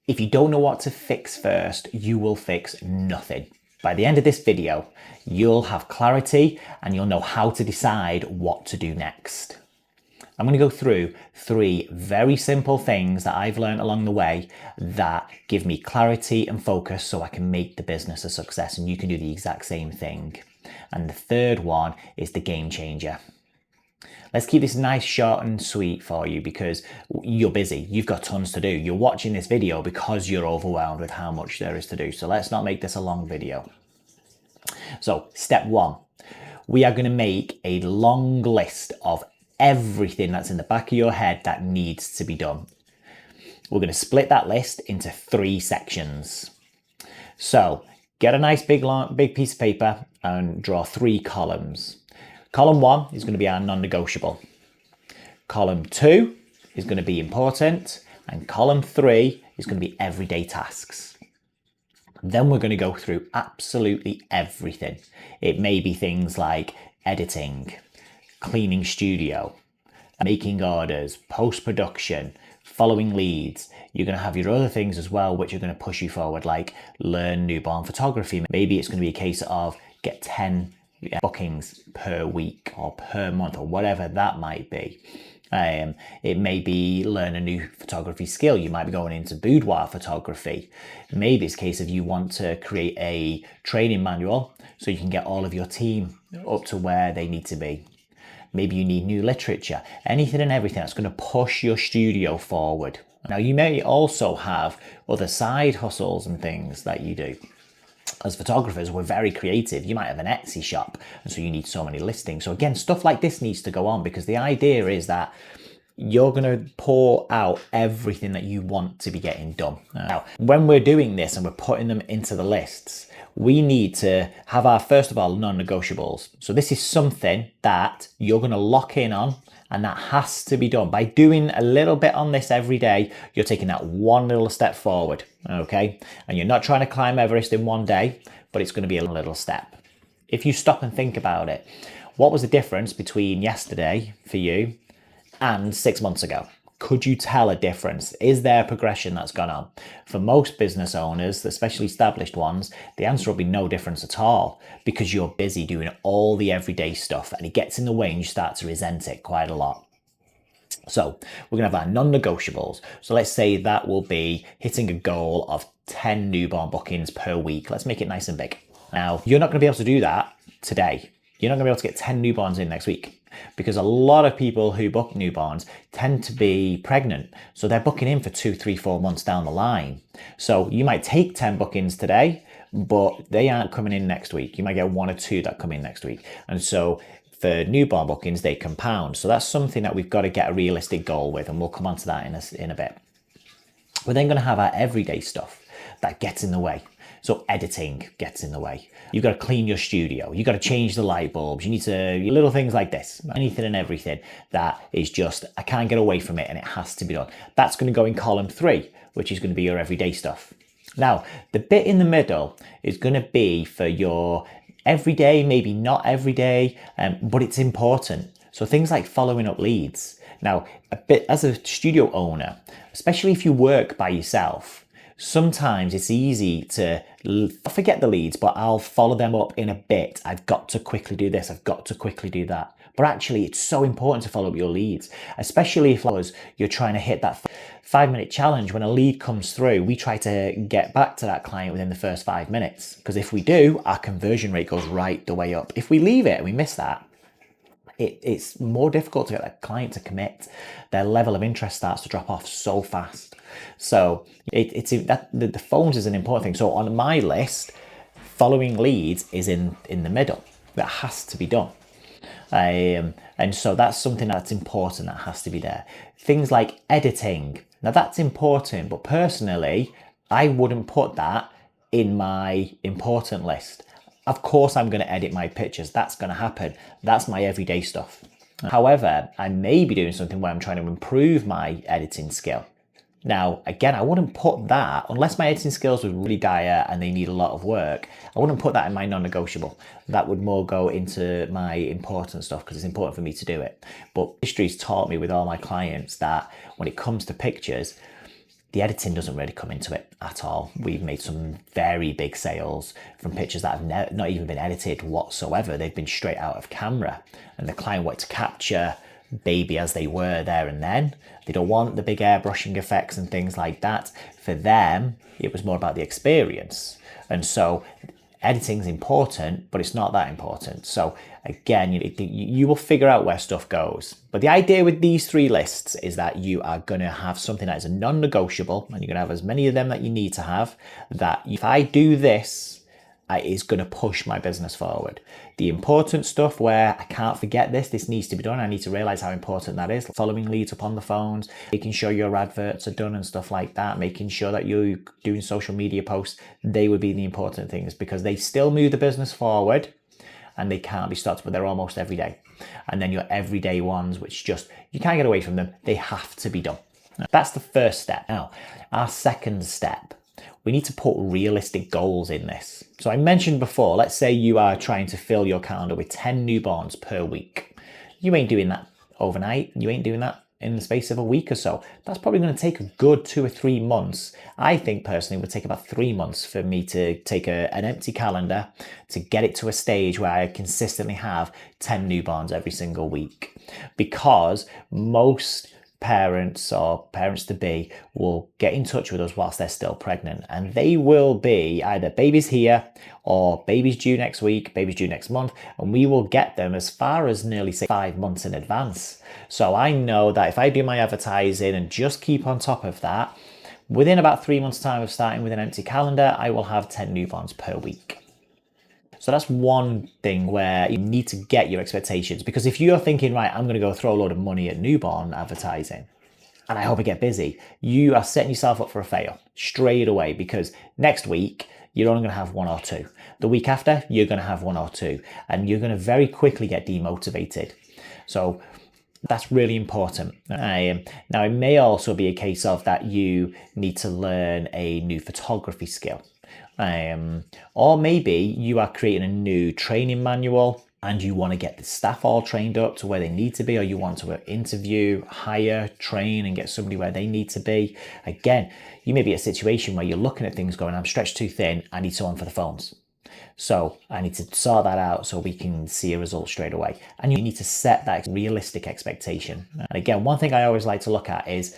If you don't know what to fix first, you will fix nothing. By the end of this video, you'll have clarity and you'll know how to decide what to do next. I'm going to go through 3 very simple things that I've learned along the way that give me clarity and focus so I can make the business a success, and you can do the exact same thing. And the third one is the game changer. Let's keep this nice, short and sweet for you because you're busy. You've got tons to do. You're watching this video because you're overwhelmed with how much there is to do. So let's not make this a long video. So step 1, we are going to make a long list of everything that's in the back of your head that needs to be done. We're going to split that list into 3 sections. So get a nice big piece of paper and draw 3 columns. Column 1 is going to be our non-negotiable. Column 2 is going to be important. And column 3 is going to be everyday tasks. Then we're going to go through absolutely everything. It may be things like editing, cleaning studio, making orders, post-production, following leads. You're going to have your other things as well, which are going to push you forward, like learn newborn photography. Maybe it's going to be a case of get 10 bookings per week or per month or whatever that might be. It may be learn a new photography skill. You might be going into boudoir photography. Maybe it's a case of you want to create a training manual so you can get all of your team up to where they need to be. Maybe you need new literature, anything and everything that's going to push your studio forward. Now, you may also have other side hustles and things that you do. As photographers, we're very creative. You might have an Etsy shop, and so you need so many listings. So again, stuff like this needs to go on because the idea is that you're going to pour out everything that you want to be getting done. Now, when we're doing this and we're putting them into the lists, we need to have our, first of all, non-negotiables. So this is something that you're going to lock in on, and that has to be done. By doing a little bit on this every day, you're taking that one little step forward, okay? And you're not trying to climb Everest in one day, but it's going to be a little step. If you stop and think about it, what was the difference between yesterday for you and 6 months ago? Could you tell a difference? Is there a progression that's gone on? For most business owners, especially established ones, the answer will be no difference at all because you're busy doing all the everyday stuff and it gets in the way and you start to resent it quite a lot. So we're going to have our non-negotiables. So let's say that will be hitting a goal of 10 newborn bookings per week. Let's make it nice and big. Now, you're not going to be able to do that today. You're not going to be able to get 10 newborns in next week because a lot of people who book newborns tend to be pregnant. So they're booking in for 2, 3, 4 months down the line. So you might take 10 bookings today, but they aren't coming in next week. You might get 1 or 2 that come in next week. And so for newborn bookings, they compound. So that's something that we've got to get a realistic goal with, and we'll come on to that in a bit. We're then going to have our everyday stuff that gets in the way. So editing gets in the way. You've got to clean your studio. You've got to change the light bulbs. You need to, little things like this, anything and everything that is just, I can't get away from it and it has to be done. That's going to go in column 3, which is going to be your everyday stuff. Now, the bit in the middle is going to be for your everyday, maybe not everyday, but it's important. So things like following up leads. Now, a bit as a studio owner, especially if you work by yourself, sometimes it's easy to forget the leads, but I'll follow them up in a bit. I've got to quickly do this. I've got to quickly do that. But actually, it's so important to follow up your leads, especially if you're trying to hit that 5-minute challenge. When a lead comes through, we try to get back to that client within the first 5 minutes. Because if we do, our conversion rate goes right the way up. If we leave it and we miss that, it's more difficult to get that client to commit. Their level of interest starts to drop off so fast. So the phones is an important thing. So on my list, following leads is in the middle. That has to be done. And so that's something that's important that has to be there. Things like editing. Now that's important, but personally, I wouldn't put that in my important list. Of course, I'm going to edit my pictures. That's going to happen. That's my everyday stuff. However, I may be doing something where I'm trying to improve my editing skill. Now, again, I wouldn't put that, unless my editing skills were really dire and they need a lot of work, I wouldn't put that in my non-negotiable. That would more go into my important stuff because it's important for me to do it. But history's taught me with all my clients that when it comes to pictures, The editing doesn't really come into it at all. We've made some very big sales from pictures that have not even been edited whatsoever. They've been straight out of camera, and the client wanted to capture baby as they were there and then. They don't want the big airbrushing effects and things like that. For them, it was more about the experience. And so editing is important, but it's not that important. So again, you will figure out where stuff goes. But the idea with these 3 lists is that you are going to have something that is a non-negotiable, and you're going to have as many of them that you need to have, that if I do this, it is going to push my business forward. The important stuff where I can't forget this needs to be done. I need to realize how important that is. Following leads up on the phones, making sure your adverts are done and stuff like that, making sure that you're doing social media posts, they would be the important things, because they still move the business forward and they can't be stopped, but they're almost every day. And then your everyday ones, which just, you can't get away from them. They have to be done. That's the first step. Now, our second step, we need to put realistic goals in this. So I mentioned before, let's say you are trying to fill your calendar with 10 newborns per week. You ain't doing that overnight. You ain't doing that in the space of a week or so. That's probably going to take a good 2 or 3 months. I think personally it would take about 3 months for me to take an empty calendar to get it to a stage where I consistently have 10 newborns every single week. Because most parents or parents to be will get in touch with us whilst they're still pregnant, and they will be either baby's here or baby's due next week, baby's due next month, and we will get them as far as nearly 5 months in advance. So I know that if I do my advertising and just keep on top of that, within about 3 months time of starting with an empty calendar, I will have 10 newborns per week. So that's one thing where you need to get your expectations, because if you're thinking, right, I'm going to go throw a load of money at newborn advertising and I hope I get busy, you are setting yourself up for a fail straight away, because next week you're only going to have 1 or 2. The week after, you're going to have 1 or 2, and you're going to very quickly get demotivated. So that's really important. Now, it may also be a case of that you need to learn a new photography skill. Or maybe you are creating a new training manual and you want to get the staff all trained up to where they need to be, or you want to interview, hire, train, and get somebody where they need to be. Again, you may be at a situation where you're looking at things going, I'm stretched too thin, I need someone for the phones. So I need to sort that out so we can see a result straight away. And you need to set that realistic expectation. And again, one thing I always like to look at is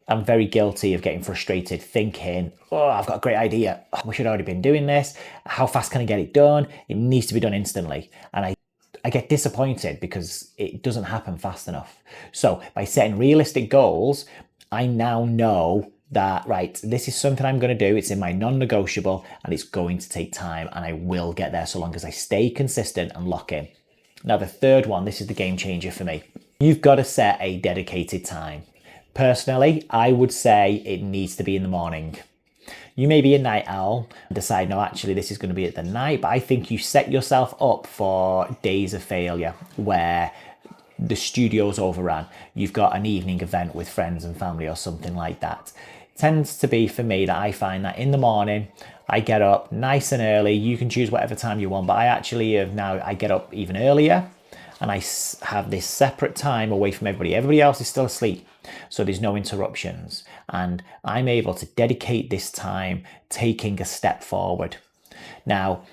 I'm very guilty of getting frustrated thinking, oh, I've got a great idea. Oh, we should have already been doing this. How fast can I get it done? It needs to be done instantly. And I get disappointed because it doesn't happen fast enough. So by setting realistic goals, I now know that, right, this is something I'm going to do. It's in my non-negotiable and it's going to take time, and I will get there so long as I stay consistent and lock in. Now, the third one, this is the game changer for me. You've got to set a dedicated time. Personally, I would say it needs to be in the morning. You may be a night owl and decide, no, actually, this is going to be at the night, but I think you set yourself up for days of failure where the studio's overrun. You've got an evening event with friends and family or something like that. It tends to be for me that I find that in the morning, I get up nice and early. You can choose whatever time you want, but I get up even earlier, and I have this separate time away from everybody. Everybody else is still asleep, so there's no interruptions. And I'm able to dedicate this time taking a step forward. Now,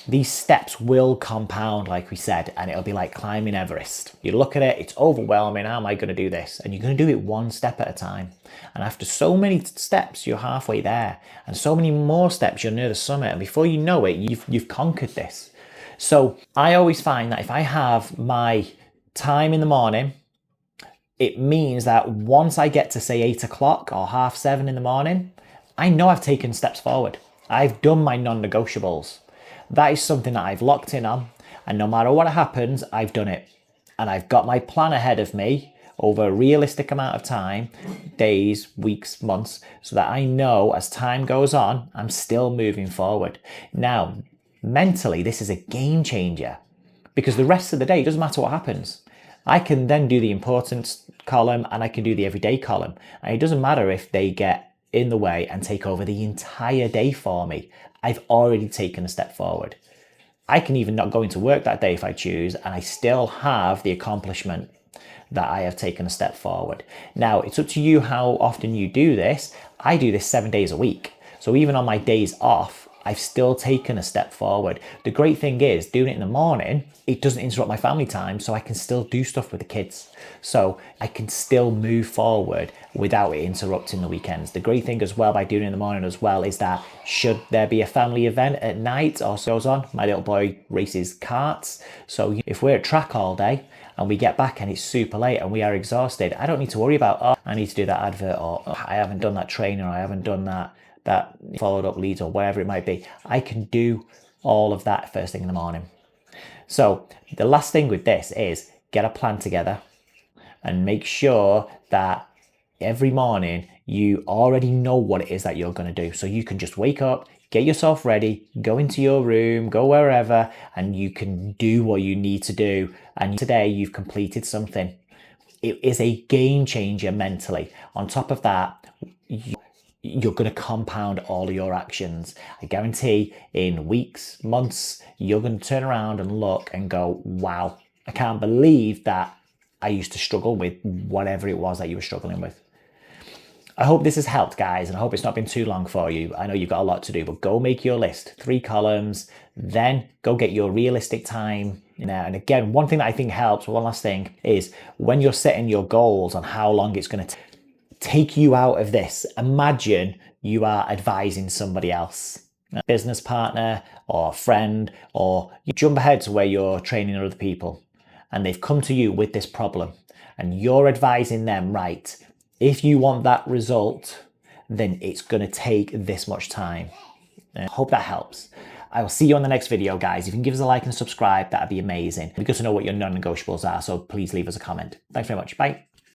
these steps will compound, like we said, and it'll be like climbing Everest. You look at it, it's overwhelming. How am I going to do this? And you're going to do it one step at a time. And after so many steps, you're halfway there. And so many more steps, you're near the summit. And before you know it, you've conquered this. So I always find that if I have my time in the morning, it means that once I get to say 8 o'clock or 6:30 in the morning, I know I've taken steps forward. I've done my non-negotiables. That is something that I've locked in on, and no matter what happens, I've done it. And I've got my plan ahead of me over a realistic amount of time, days, weeks, months, so that I know as time goes on, I'm still moving forward. Now, mentally, this is a game changer, because the rest of the day, it doesn't matter what happens. I can then do the importance column and I can do the everyday column. And it doesn't matter if they get in the way and take over the entire day for me. I've already taken a step forward. I can even not go into work that day if I choose, and I still have the accomplishment. that I have taken a step forward. Now, it's up to you how often you do this. I do this 7 days a week. So even on my days off, I've still taken a step forward. The great thing is doing it in the morning, it doesn't interrupt my family time, so I can still do stuff with the kids. So I can still move forward without it interrupting the weekends. The great thing as well by doing it in the morning as well is that should there be a family event at night or so goes on, my little boy races karts. So if we're at track all day and we get back and it's super late and we are exhausted, I don't need to worry about, oh, I need to do that advert, or oh, I haven't done that training, or I haven't done that followed up leads, or whatever it might be. I can do all of that first thing in the morning. So the last thing with this is get a plan together and make sure that every morning you already know what it is that you're going to do. So you can just wake up, get yourself ready, go into your room, go wherever, and you can do what you need to do. And today you've completed something. It is a game changer mentally. On top of that, you're going to compound all of your actions. I guarantee in weeks, months, you're going to turn around and look and go, wow, I can't believe that I used to struggle with whatever it was that you were struggling with. I hope this has helped, guys, and I hope it's not been too long for you. I know you've got a lot to do, but go make your list, 3 columns, then go get your realistic time. And again, one thing that I think helps, one last thing, is when you're setting your goals on how long it's going to take you out of this. Imagine you are advising somebody else, a business partner or a friend, or you jump ahead to where you're training other people and they've come to you with this problem and you're advising them, right, if you want that result, then it's going to take this much time. I hope that helps. I will see you on the next video, guys. If you can give us a like and subscribe, that'd be amazing. It'd be good to know what your non-negotiables are, so please leave us a comment. Thanks very much. Bye.